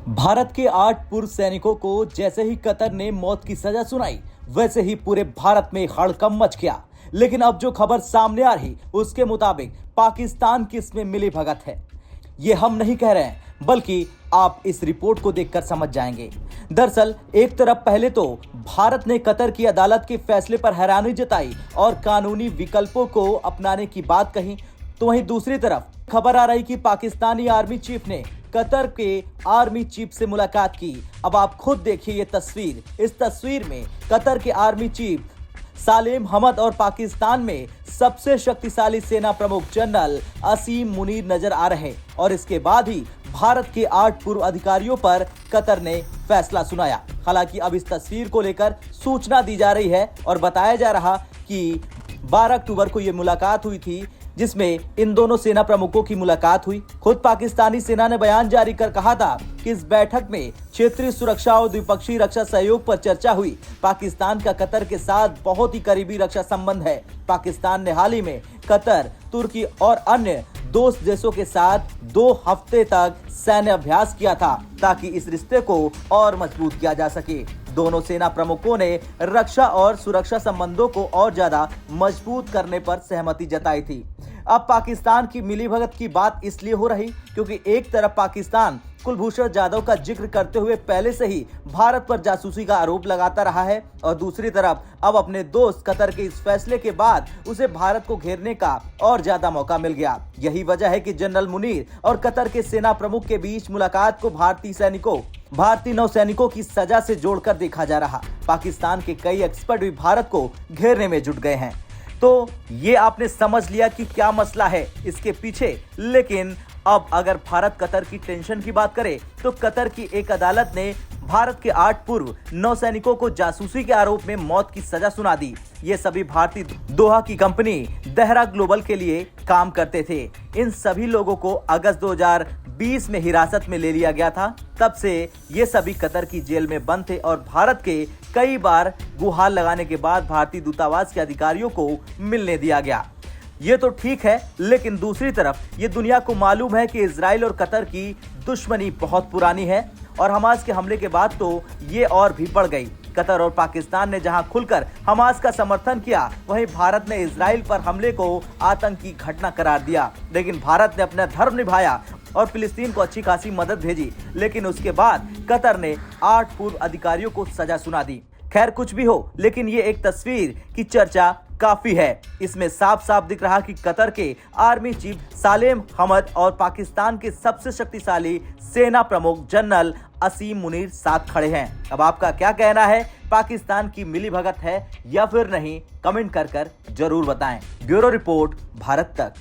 भारत के 8 पूर्व सैनिकों को जैसे ही कतर ने मौत की सजा सुनाई, वैसे ही पूरे भारत में हड़कंप मच गया। लेकिन अब जो खबर सामने आ रही, उसके मुताबिक पाकिस्तान की इसमें मिलीभगत है। ये हम नहीं कह रहे हैं, बल्कि आप इस रिपोर्ट को देखकर समझ जाएंगे। दरअसल एक तरफ पहले तो भारत ने कतर की अदालत के फैसले पर हैरानी जताई और कानूनी विकल्पों को अपनाने की बात कही, तो वहीं दूसरी तरफ खबर आ रही कि पाकिस्तानी आर्मी चीफ ने कतर के आर्मी चीफ से मुलाकात की। अब आप खुद देखिए ये तस्वीर। इस तस्वीर में कतर के आर्मी चीफ सालेम हमद और पाकिस्तान में सबसे शक्तिशाली सेना प्रमुख जनरल असीम मुनीर नजर आ रहे, और इसके बाद ही भारत के 8 पूर्व अधिकारियों पर कतर ने फैसला सुनाया। हालांकि अब इस तस्वीर को लेकर सूचना दी जा रही है और बताया जा रहा कि 12 अक्टूबर को ये मुलाकात हुई थी, जिसमें इन दोनों सेना प्रमुखों की मुलाकात हुई। खुद पाकिस्तानी सेना ने बयान जारी कर कहा था कि इस बैठक में क्षेत्रीय सुरक्षा और द्विपक्षीय रक्षा सहयोग पर चर्चा हुई। पाकिस्तान का कतर के साथ बहुत ही करीबी रक्षा संबंध है। पाकिस्तान ने हाल ही में कतर, तुर्की और अन्य दोस्त देशों के साथ 2 हफ्ते तक सैन्य अभ्यास किया था, ताकि इस रिश्ते को और मजबूत किया जा सके। दोनों सेना प्रमुखों ने रक्षा और सुरक्षा संबंधों को और ज्यादा मजबूत करने पर सहमति जताई थी। अब पाकिस्तान की मिलीभगत की बात इसलिए हो रही क्योंकि एक तरफ पाकिस्तान कुलभूषण जाधव का जिक्र करते हुए पहले से ही भारत पर जासूसी का आरोप लगाता रहा है, और दूसरी तरफ अब अपने दोस्त कतर के इस फैसले के बाद उसे भारत को घेरने का और ज्यादा मौका मिल गया। यही वजह है कि जनरल मुनीर और कतर के सेना प्रमुख के बीच मुलाकात को भारतीय नौसैनिकों की सजा से जोड़कर देखा जा रहा। पाकिस्तान के कई एक्सपर्ट भी भारत को घेरने में जुट गए हैं। तो ये आपने समझ लिया कि क्या मसला है इसके पीछे। लेकिन अब अगर भारत कतर की टेंशन की बात करें, तो कतर की एक अदालत ने भारत के 8 पूर्व नौसैनिकों को जासूसी के आरोप में मौत की सजा सुना दी। ये सभी भारतीय दोहा की कंपनी दहरा ग्लोबल के लिए काम करते थे। इन सभी लोगों को अगस्त 2020 में हिरासत में ले लिया गया था। तब से ये सभी कतर की जेल में बंद थे और भारत के कई बार गुहार लगाने के बाद भारतीय दूतावास के अधिकारियों को मिलने दिया गया। ये तो ठीक है, लेकिन दूसरी तरफ ये दुनिया को मालूम है कि इजराइल और कतर की दुश्मनी बहुत पुरानी है, और हमास के हमले के बाद तो ये और भी बढ़ गई। कतर और पाकिस्तान ने जहां खुलकर हमास का समर्थन किया, वहीं भारत ने इजराइल पर हमले को आतंकी घटना करार दिया। लेकिन भारत ने अपना धर्म निभाया और फिलिस्तीन को अच्छी खासी मदद भेजी। लेकिन उसके बाद कतर ने 8 पूर्व अधिकारियों को सजा सुना दी। खैर, कुछ भी हो, लेकिन ये एक तस्वीर की चर्चा काफी है। इसमें साफ साफ दिख रहा कि कतर के आर्मी चीफ सालेम हमद और पाकिस्तान के सबसे शक्तिशाली सेना प्रमुख जनरल असीम मुनीर साथ खड़े हैं। अब आपका क्या कहना है? पाकिस्तान की मिलीभगत है या फिर नहीं? कमेंट कर जरूर बताएं। ब्यूरो रिपोर्ट, भारत तक।